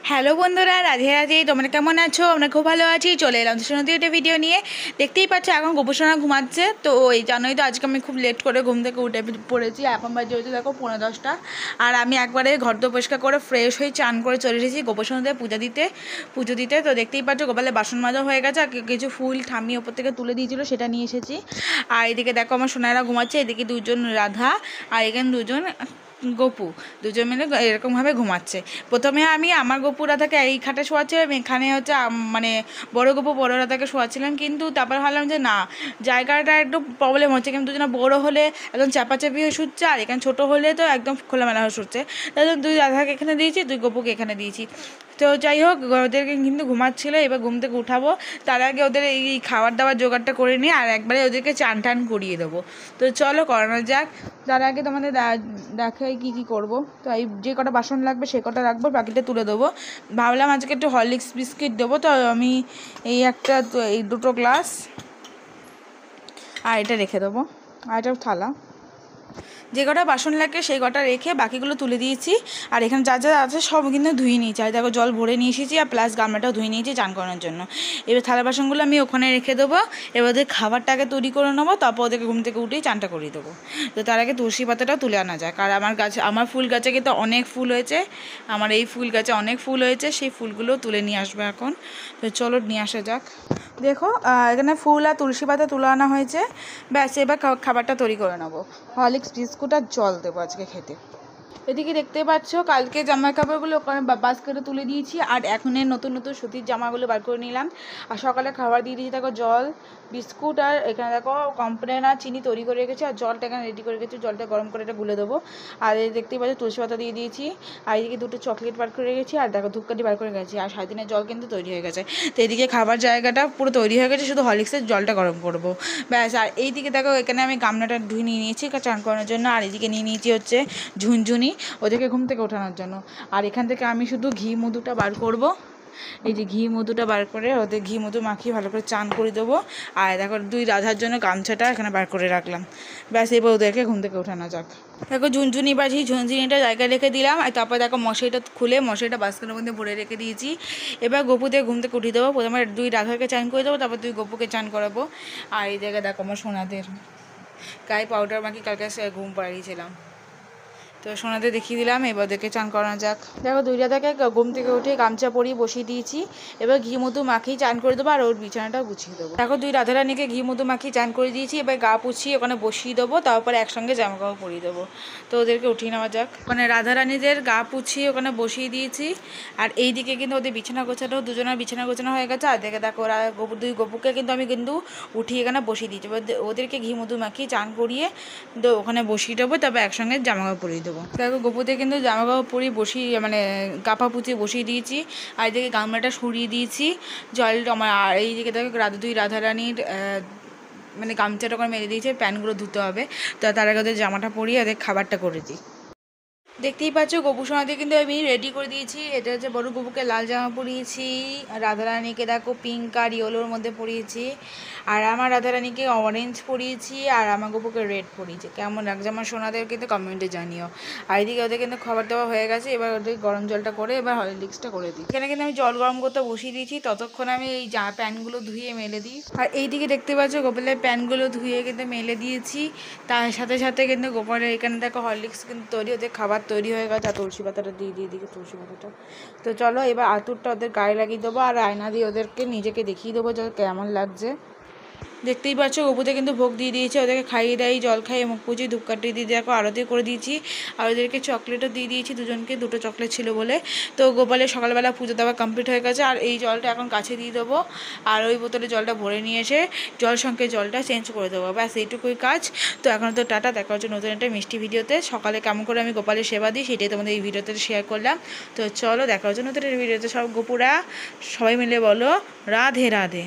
Hello বন্ধুরা, রাধে রাধে। তোমরা কেমন আছো? আমরা খুব ভালো আছি। চলে এলাম নতুন একটা ভিডিও নিয়ে। দেখতেই পাচ্ছ এখন গোপসোনা ঘুমাচ্ছে। তো ওই জানোই তো আজকে আমি খুব লেট করে ঘুম থেকে উঠে পড়েছি। এখন বাজে হচ্ছে দেখো 9:30। আর আমি একবারে ঘর তো পরিষ্কার করে ফ্রেশ হয়ে চান করে চলে এসেছি গোপসোনাদের পুজো দিতে। তো দেখতেই পাচ্ছ গোপালের বাসন মাজা হয়ে গেছে। আর কিছু ফুল ঠাম্মি ওপর থেকে তুলে দিয়েছিল, সেটা নিয়ে এসেছি। আর এদিকে দেখো আমার সোনারা ঘুমাচ্ছে। এদিকে দুজন রাধা আর এখানে দুজন গপু, দুজন মিলে এরকমভাবে ঘুমাচ্ছে। প্রথমে আমি আমার গপু রাধাকে এই খাটে শোয়াচ্ছিলাম, এখানে হচ্ছে মানে বড় গপু বড় রাধাকে শোয়াচ্ছিলাম। কিন্তু তারপর ভাবলাম যে না, জায়গাটা একটু প্রবলেম হচ্ছে। কিন্তু দুজনে বড় হলে একদম চাপাচাপি হয়ে শুচ্ছে, আর এখানে ছোটো হলে তো একদম খোলামেলা হয়ে শুচ্ছে। তাই জন্য দুই রাধাকে এখানে দিয়েছি, দুই গপুকে এখানে দিয়েছি। তো যাই হোক, ওদেরকে কিন্তু ঘুমাচ্ছিলো। এবার ঘুম থেকে উঠাবো, তার আগে ওদের এই খাবার দাবার জোগাড়টা করে নিয়ে আর একবারে ওদেরকে চান টান করিয়ে দেবো। তো চলো করানো যাক। তার আগে তোমাদের দেখাই কী করবো। তো এই যে কটা বাসন লাগবে সে কটা রাখবো, বাকিটা তুলে দেবো। ভাবলাম আজকে একটু হরলিক্স বিস্কিট দেবো। তো আমি এই দুটো গ্লাস আর এটা রেখে দেবো, আর এটা থালা। যে কটা বাসন লাগে সেই কটা রেখে বাকিগুলো তুলে দিয়েছি। আর এখানে যা যা আছে সব কিন্তু ধুয়ে নিয়েছি। আর দেখো জল ভরে নিয়ে এসেছি, আর প্লাস গামলাটাও ধুয়ে নিয়েছি চান করানোর জন্য। এবার থালা বাসনগুলো আমি ওখানে রেখে দেবো। এবার ওদের খাবারটাকে তৈরি করে নেবো, তারপর ওদেরকে ঘুম থেকে উঠেই চানটা করিয়ে দেবো। তো তার আগে তুলসী পাতাটাও তুলে আনা যাক। আর আমার ফুল গাছে কিন্তু অনেক ফুল হয়েছে। আমার এই ফুল গাছে অনেক ফুল হয়েছে, সেই ফুলগুলো তুলে নিয়ে আসবে এখন। তো চলো নিয়ে আসা যাক। দেখো এখানে ফুল আর তুলসী পাতা তুলে আনা হয়েছে। ব্যাস, এবার খাবারটা তৈরি করে নেবো। হরলিক্স বিস্কুট আর জল দেবো আজকে খেতে। এদিকে দেখতে পাচ্ছ কালকে জামা কাপড়গুলো ওখানে বাস্কেটে তুলে দিয়েছি। আর এখনের নতুন নতুন সুতির জামাগুলো বার করে নিলাম। আর সকালে খাবার দিয়ে দিয়েছি দেখো, জল, বিস্কুট, আর এখানে দেখো কমপ্লেন আর চিনি তৈরি করে রেখেছি। আর জলটা এখানে রেডি করে রেখেছি, জলটা গরম করে এটা গুলে দেবো। আর দেখতেই পাচ্ছ তুলসী পাতা দিয়ে দিয়েছি। আর এদিকে দুটো চকলেট বার করে রেখেছি। আর দেখো ধূপকাঠি বার করে গেছি। আর 7 দিনের জল কিন্তু তৈরি হয়ে গেছে। তো এদিকে খাবার জায়গাটা পুরো তৈরি হয়ে গেছে, শুধু হরলিক্সের জলটা গরম করবো ব্যাস। আর এইদিকে দেখো এখানে আমি গামলাটা ধুয়ে নিয়ে নিয়েছি চান করানোর জন্য। আর এদিকে নিয়ে নিয়েছি হচ্ছে ঝুনঝুনি, ওদেরকে ঘুম থেকে ওঠানোর জন্য। আর এখান থেকে আমি শুধু ঘি মধুটা বার করব। এই যে ঘি মধুটা বার করে ওদের ঘি মধু মাখিয়ে ভালো করে চান করে দেবো। আর দেখো দুই রাধার জন্য গামছাটা এখানে বার করে রাখলাম। ব্যাস, এবার ওদেরকে ঘুম থেকে ওঠানো যাক। দেখো ঝুনঝুনি বাজি, ঝুনঝুনিটা জায়গায় রেখে দিলাম। আর তারপর দেখো মশারিটা খুলে মশারিটা বাস্কেটের মধ্যে ভরে রেখে দিয়েছি। এবার গপুদের ঘুম থেকে উঠিয়ে দেবো। প্রথমে দুই রাধাকে চান করে দেবো, তারপর দুই গপুকে চান করাবো। আর এই জায়গায় দেখো আমার সোনাদের গায়ে পাউডার মাখি কালকে ঘুম পাড়িয়েছিলাম। তো সোনাদের দেখিয়ে দিলাম। এবার ওদেরকে চান করানো যাক। দেখো দুই রাধাকে ঘুম থেকে উঠে গামছা পরিয়ে বসিয়ে দিয়েছি। এবার ঘি মধু মাখিয়ে চান করে দেবো, আর ওর বিছানাটাও গুছিয়ে দেবো। দেখো দুই রাধারানীকে ঘি মধু মাখিয়ে চান করে দিয়েছি। এবার গা পুছিয়ে ওখানে বসিয়ে দেবো, তারপরে একসঙ্গে জামা কাপড় পরিয়ে দেবো। তো ওদেরকে উঠিয়ে নেওয়া যাক। ওখানে রাধারানীদের গা পুছিয়ে ওখানে বসিয়ে দিয়েছি। আর এই দিকে কিন্তু ওদের বিছানা গোছানো, দুজনের বিছানা গোছানো হয়ে গেছে। আর দেখো ওরা দুই গপুকে কিন্তু আমি উঠিয়ে এখানে বসিয়ে দিয়েছি। এবার ওদেরকে ঘি মধু মাখিয়ে চান করিয়ে তো ওখানে বসিয়ে দেবো, তারপর একসঙ্গে জামা কাপড় পরিয়ে দেবো। দেখো গপুতে কিন্তু জামা কাপড় পরিয়ে মানে কাপা পুচিয়ে বসিয়ে দিয়েছি। আর এদিকে গামলাটা সরিয়ে দিয়েছি জলটা আমার। আর এইদিকে দেখো দুই রাধারানীর মানে গামছাটা করে মেরে দিয়েছে, প্যান্টগুলো ধুতে হবে। তো তার আগে ওদের জামাটা পরিয়ে ওদের খাবারটা করে দিই। দেখতেই পাচ্ছ গপু সোনাদের কিন্তু আমি রেডি করে দিয়েছি। এটা হচ্ছে বড় গপুকে লাল জামা পরিয়েছি, রাধারানীকে দেখো পিঙ্ক আর ইয়েলোর মধ্যে পরিয়েছি, আর আমার রাধারানীকে অরেঞ্জ পরিয়েছি, আর আমার গপুকে রেড পরিয়েছি। কেমন লাগছে আমার সোনাদের কিন্তু কমেন্টে জানিও। আর এদিকে ওদের কিন্তু খাবার দাওয়া হয়ে গেছে। এবার ওদের গরম জলটা করে এবার হরলিক্সটা করে দিই। এখানে কিন্তু আমি জল গরম করতে বসিয়ে দিয়েছি, ততক্ষণ আমি এই প্যানগুলো ধুয়ে মেলে দিই। আর এইদিকে দেখতে পাচ্ছ গোপালের প্যানগুলো ধুয়ে কিন্তু মেলে দিয়েছি। তার সাথে সাথে কিন্তু গোপালের এখানে দেখো হরলিক্স কিন্তু তৈরি, ওদের খাবার তৈরি হয়ে গেছে। আর তুলসী পাতাটা দিয়ে দিকে তুলসী পাতাটা। তো চলো এবার আতুরটা ওদের গায়ে লাগিয়ে দেবো, আর আয়না দিয়ে ওদেরকে নিজেকে দেখিয়ে দেবো যে কেমন লাগছে। দেখতেই পাচ্ছ গপুতে কিন্তু ভোগ দিয়ে দিয়েছে, ওদেরকে খাইয়ে দেয়, জল খাইয়ে মুখ পুজিয়ে ধূপকাঠি দিয়ে দেখো আরতি করে দিয়েছি। আর ওদেরকে চকলেটও দিয়ে দিয়েছি, দুজনকে দুটো চকলেট ছিল বলে। তো গোপালের সকালবেলা পুজো দেওয়া কমপ্লিট হয়ে গেছে। আর এই জলটা এখন কাছে দিয়ে দেবো, আর ওই বোতলে জলটা ভরে নিয়ে এসে জল সঙ্গে জলটা চেঞ্জ করে দেবো। ব্যাস এইটুকুই কাজ। তো এখন তো টাটা, দেখা হচ্ছে নতুন একটা মিষ্টি ভিডিওতে। সকালে কেমন করে আমি গোপালের সেবা দিই সেটাই তোমাদের এই ভিডিওতে শেয়ার করলাম। তো চলো দেখা হচ্ছে নতুন একটা ভিডিওতে। সব গোপুরা সবাই মিলে বলো রাধে রাধে।